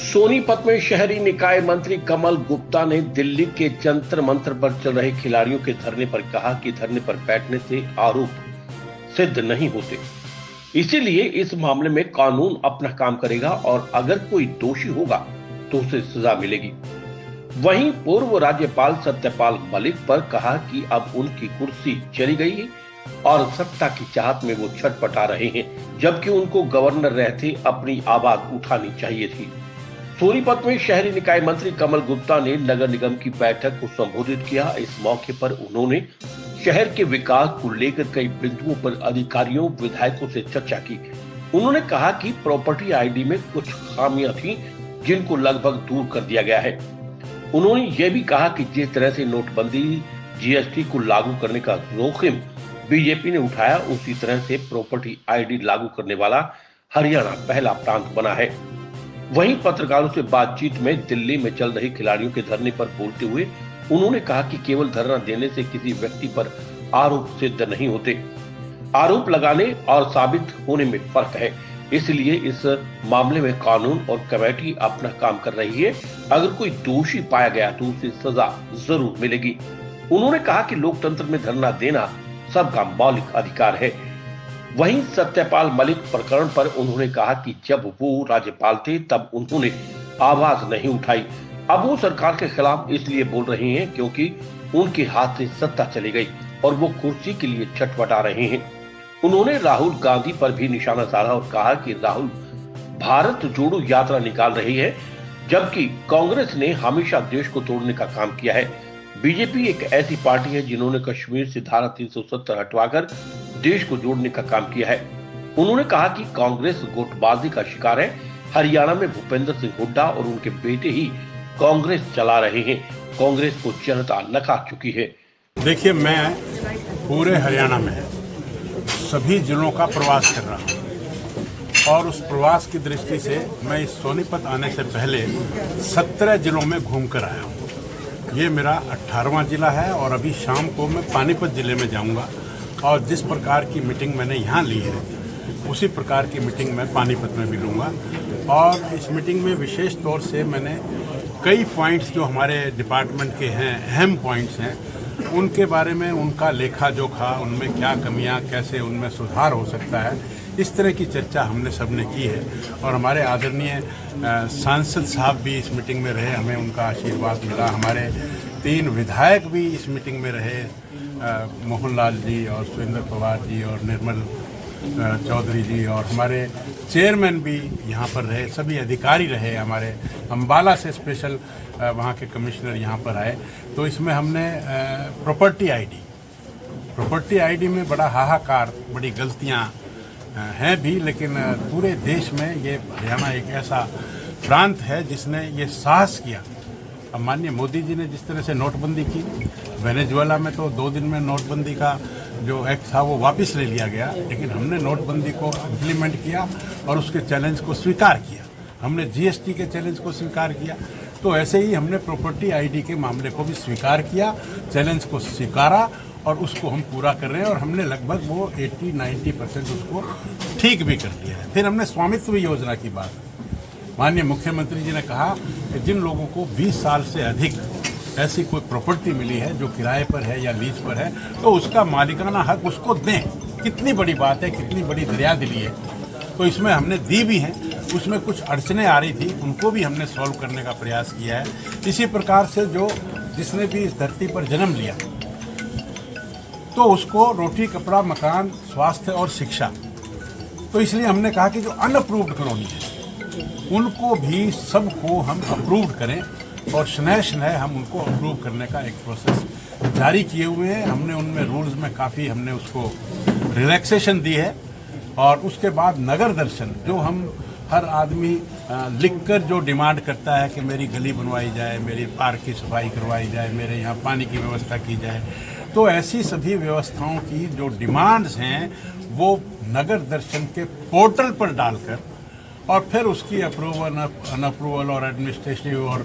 सोनीपत में शहरी निकाय मंत्री कमल गुप्ता ने दिल्ली के जंतर मंतर पर चल रहे खिलाड़ियों के धरने पर कहा कि धरने पर बैठने से आरोप सिद्ध नहीं होते, इसीलिए इस मामले में कानून अपना काम करेगा और अगर कोई दोषी होगा तो उसे सजा मिलेगी। वहीं पूर्व राज्यपाल सत्यपाल मलिक पर कहा कि अब उनकी कुर्सी चली गई है और सत्ता की चाहत में वो छटपटा रहे हैं, जबकि उनको गवर्नर रहते अपनी आवाज उठानी चाहिए थी। सोनीपत में शहरी निकाय मंत्री कमल गुप्ता ने नगर निगम की बैठक को संबोधित किया। इस मौके पर उन्होंने शहर के विकास को लेकर कई बिंदुओं पर अधिकारियों विधायकों से चर्चा की। उन्होंने कहा कि प्रॉपर्टी आईडी में कुछ खामियां थी जिनको लगभग दूर कर दिया गया है। उन्होंने ये भी कहा कि जिस तरह से नोटबंदी जीएसटी को लागू करने का जोखिम बीजेपी ने उठाया, उसी तरह से प्रॉपर्टी आईडी लागू करने वाला हरियाणा पहला प्रांत बना है। वहीं पत्रकारों से बातचीत में दिल्ली में चल रहे खिलाड़ियों के धरने पर बोलते हुए उन्होंने कहा कि केवल धरना देने से किसी व्यक्ति पर आरोप सिद्ध नहीं होते, आरोप लगाने और साबित होने में फर्क है। इसलिए इस मामले में कानून और कमेटी अपना काम कर रही है। अगर कोई दोषी पाया गया तो उसे सजा जरूर मिलेगी। उन्होंने कहा कि लोकतंत्र में धरना देना सबका मौलिक अधिकार है। वहीं सत्यपाल मलिक प्रकरण पर उन्होंने कहा कि जब वो राज्यपाल थे तब उन्होंने आवाज नहीं उठाई। अब वो सरकार के खिलाफ इसलिए बोल रहे हैं क्योंकि उनके हाथ से सत्ता चली गई और वो कुर्सी के लिए छटपटा रहे हैं। उन्होंने राहुल गांधी पर भी निशाना साधा और कहा कि राहुल भारत जोड़ो यात्रा निकाल रही है, जबकि कांग्रेस ने हमेशा देश को तोड़ने का काम किया है। बीजेपी एक ऐसी पार्टी है जिन्होंने कश्मीर से धारा 370 हटवाकर देश को जोड़ने का काम किया है। उन्होंने कहा कि कांग्रेस गुटबाजी का शिकार है। हरियाणा में भूपेंद्र सिंह हुड्डा और उनके बेटे ही कांग्रेस चला रहे हैं। कांग्रेस को जनता नकार चुकी है। देखिए, मैं पूरे हरियाणा में सभी जिलों का प्रवास कर रहा हूँ और उस प्रवास की दृष्टि से मैं इस सोनीपत आने से पहले 17 जिलों में घूमकर आया हूँ। ये मेरा 18वां जिला है और अभी शाम को मैं पानीपत जिले में जाऊंगा और जिस प्रकार की मीटिंग मैंने यहाँ ली है उसी प्रकार की मीटिंग मैं पानीपत में भी लूँगा। और इस मीटिंग में विशेष तौर से मैंने कई पॉइंट्स जो हमारे डिपार्टमेंट के हैं, अहम पॉइंट्स हैं, उनके बारे में उनका लेखा जोखा, उनमें क्या कमियां, कैसे उनमें सुधार हो सकता है, इस तरह की चर्चा हमने सबने की है। और हमारे आदरणीय सांसद साहब भी इस मीटिंग में रहे, हमें उनका आशीर्वाद मिला। हमारे 3 विधायक भी इस मीटिंग में रहे, मोहनलाल जी और सुरेंद्र पवार जी और निर्मल चौधरी जी, और हमारे चेयरमैन भी यहाँ पर रहे, सभी अधिकारी रहे। हमारे अम्बाला से स्पेशल वहाँ के कमिश्नर यहाँ पर आए। तो इसमें हमने प्रॉपर्टी आईडी में बड़ा हाहाकार, बड़ी गलतियाँ हैं भी, लेकिन पूरे देश में ये हरियाणा एक ऐसा प्रांत है जिसने ये साहस किया। अब माननीय मोदी जी ने जिस तरह से नोटबंदी की, वेनेजुएला में तो 2 दिन में नोटबंदी का जो एक्ट था वो वापस ले लिया गया, लेकिन हमने नोटबंदी को इम्प्लीमेंट किया और उसके चैलेंज को स्वीकार किया। हमने जीएसटी के चैलेंज को स्वीकार किया। तो ऐसे ही हमने प्रॉपर्टी आईडी के मामले को भी स्वीकार किया, चैलेंज को स्वीकारा और उसको हम पूरा कर रहे हैं। और हमने लगभग वो 80-90% उसको ठीक भी कर दिया है। फिर हमने स्वामित्व योजना की बात, माननीय मुख्यमंत्री जी ने कहा कि जिन लोगों को 20 साल से अधिक ऐसी कोई प्रॉपर्टी मिली है जो किराए पर है या लीज पर है, तो उसका मालिकाना हक उसको दें। कितनी बड़ी बात है, कितनी बड़ी दरियादिली है। तो इसमें हमने दी भी हैं। उसमें कुछ अड़चनें आ रही थी, उनको भी हमने सॉल्व करने का प्रयास किया है। इसी प्रकार से जिसने भी इस धरती पर जन्म लिया तो उसको रोटी, कपड़ा, मकान, स्वास्थ्य और शिक्षा, तो इसलिए हमने कहा कि जो अनअप्रूव्ड कॉलोनी है उनको भी सबको हम अप्रूव्ड करें और शनह हम उनको अप्रूव करने का एक प्रोसेस जारी किए हुए हैं। हमने उनमें रूल्स में काफ़ी हमने उसको रिलैक्सेशन दी है। और उसके बाद नगर दर्शन, जो हम हर आदमी लिखकर जो डिमांड करता है कि मेरी गली बनवाई जाए, मेरी पार्क की सफाई करवाई जाए, मेरे यहाँ पानी की व्यवस्था की जाए, तो ऐसी सभी व्यवस्थाओं की जो डिमांड्स हैं वो नगर दर्शन के पोर्टल पर डालकर और फिर उसकी अप्रूवल, अनअप्रूवल और एडमिनिस्ट्रेटिव और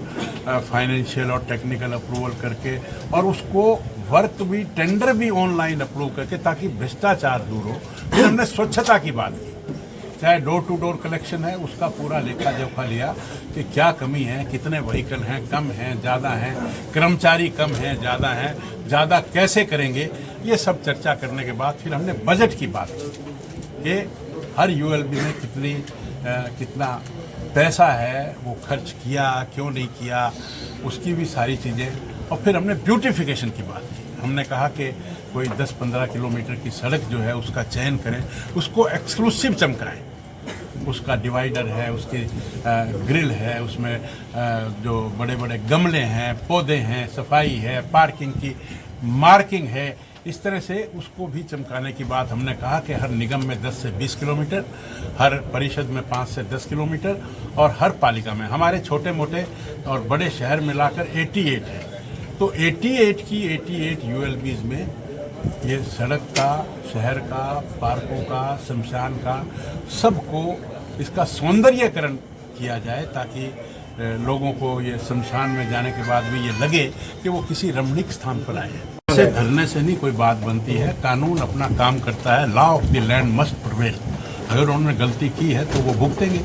फाइनेंशियल और टेक्निकल अप्रूवल करके और उसको वर्क भी, टेंडर भी ऑनलाइन अप्रूव करके, ताकि भ्रष्टाचार दूर हो। फिर हमने स्वच्छता की बात की चाहे डोर टू डोर कलेक्शन है, उसका पूरा लेखा जोखा लिया कि क्या कमी है, कितने व्हीकल हैं, कम हैं, ज़्यादा हैं, कर्मचारी कम हैं, ज़्यादा हैं, ज़्यादा कैसे करेंगे, ये सब चर्चा करने के बाद फिर हमने बजट की बात की कि हर यूएलबी में कितना पैसा है, वो खर्च किया क्यों नहीं किया, उसकी भी सारी चीज़ें। और फिर हमने ब्यूटिफिकेशन की बात की। हमने कहा कि कोई 10-15 किलोमीटर की सड़क जो है उसका चयन करें, उसको एक्सक्लूसिव चमकाएं, उसका डिवाइडर है, उसकी ग्रिल है, उसमें जो बड़े बड़े गमले हैं, पौधे हैं, सफाई है, पार्किंग की मार्किंग है, इस तरह से उसको भी चमकाने की बात हमने कहा कि हर निगम में 10 से 20 किलोमीटर, हर परिषद में 5 से 10 किलोमीटर और हर पालिका में, हमारे छोटे मोटे और बड़े शहर मिलाकर 88 है। तो 88 यूएलबीज में ये सड़क का, शहर का, पार्कों का, शमशान का, सबको इसका सौंदर्यीकरण किया जाए ताकि लोगों को ये शमशान में जाने के बाद भी ये लगे कि वो किसी रमणीक स्थान पर आए हैं। ऐसे धरने से नहीं कोई बात बनती है, कानून अपना काम करता है, law of the land must prevail. अगर उन्होंने गलती की है तो वो भुगतेंगे।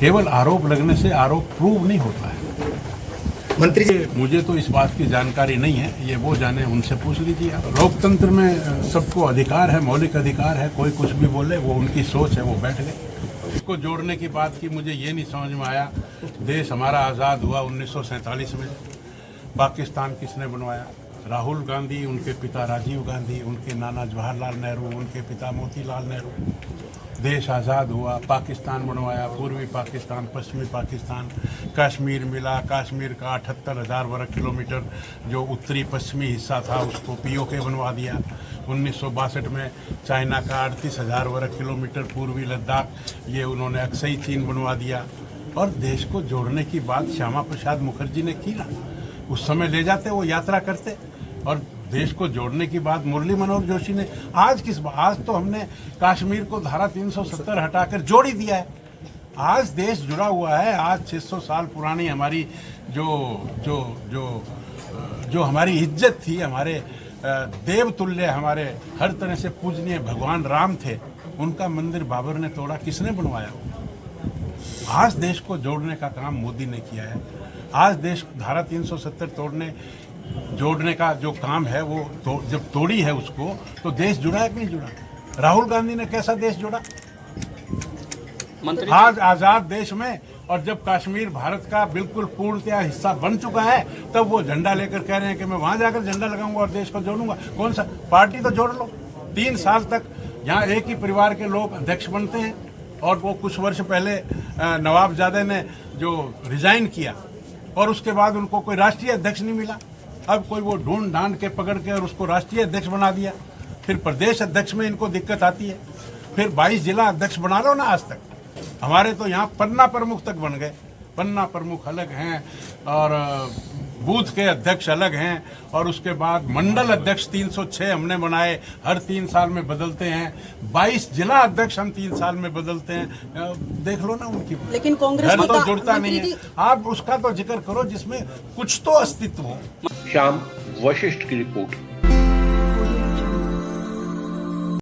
केवल आरोप लगने से आरोप प्रूव नहीं होता है। मंत्री जी, मुझे तो इस बात की जानकारी नहीं है, ये वो जाने, उनसे पूछ लीजिए। लोकतंत्र में सबको अधिकार है, मौलिक अधिकार है, कोई कुछ भी बोले, वो उनकी सोच है, वो बैठ गए। इसको जोड़ने की बात की, मुझे ये नहीं समझ में आया, देश हमारा आज़ाद हुआ 1947 में, पाकिस्तान किसने बनवाया? राहुल गांधी, उनके पिता राजीव गांधी, उनके नाना जवाहरलाल नेहरू, उनके पिता मोतीलाल नेहरू। देश आज़ाद हुआ, पाकिस्तान बनवाया, पूर्वी पाकिस्तान, पश्चिमी पाकिस्तान, कश्मीर मिला, कश्मीर का 78,000 वर्ग किलोमीटर जो उत्तरी पश्चिमी हिस्सा था उसको पीओके बनवा दिया। 1962 में चाइना का 38,000 वर्ग किलोमीटर पूर्वी लद्दाख ये उन्होंने अक्सई चीन बनवा दिया। और देश को जोड़ने की बात श्यामा प्रसाद मुखर्जी ने की ना, उस समय ले जाते, वो यात्रा करते, और देश को जोड़ने की बात मुरली मनोहर जोशी ने आज तो हमने कश्मीर को धारा 370 हटाकर जोड़ ही दिया है। आज देश जुड़ा हुआ है। आज 600 साल पुरानी हमारी जो हमारी इज्जत थी, हमारे देवतुल्य, हमारे हर तरह से पूजनीय भगवान राम थे, उनका मंदिर बाबर ने तोड़ा, किसने बनवाया? आज देश को जोड़ने का काम मोदी ने किया है। आज देश धारा 370 जोड़ने का जो काम है वो जब तोड़ी है उसको, तो देश जुड़ा है कि नहीं जुड़ा? राहुल गांधी ने कैसा देश जोड़ा? आज आजाद देश में, और जब कश्मीर भारत का बिल्कुल पूर्णतया हिस्सा बन चुका है, तब वो झंडा लेकर कह रहे हैं कि मैं वहां जाकर झंडा लगाऊंगा और देश को जोड़ूंगा। कौन सा? पार्टी तो जोड़ लो। 3 साल तक यहाँ एक ही परिवार के लोग अध्यक्ष बनते हैं, और वो कुछ वर्ष पहले नवाबजादे ने जो रिजाइन किया और उसके बाद उनको कोई राष्ट्रीय अध्यक्ष नहीं मिला। अब कोई वो ढूंढ ढांड के पकड़ के और उसको राष्ट्रीय अध्यक्ष बना दिया। फिर प्रदेश अध्यक्ष में इनको दिक्कत आती है। फिर 22 जिला अध्यक्ष बना लो ना। आज तक हमारे तो यहाँ पन्ना प्रमुख तक बन गए। पन्ना प्रमुख अलग हैं और बूथ के अध्यक्ष अलग हैं, और उसके बाद मंडल अध्यक्ष 306 हमने बनाए, हर 3 साल में बदलते हैं। 22 जिला अध्यक्ष हम 3 साल में बदलते हैं। देख लो ना उनकी। लेकिन कांग्रेस घर तो जुड़ता नहीं है। आप उसका तो जिक्र करो जिसमें कुछ तो अस्तित्व हो। श्याम वशिष्ठ की रिपोर्ट।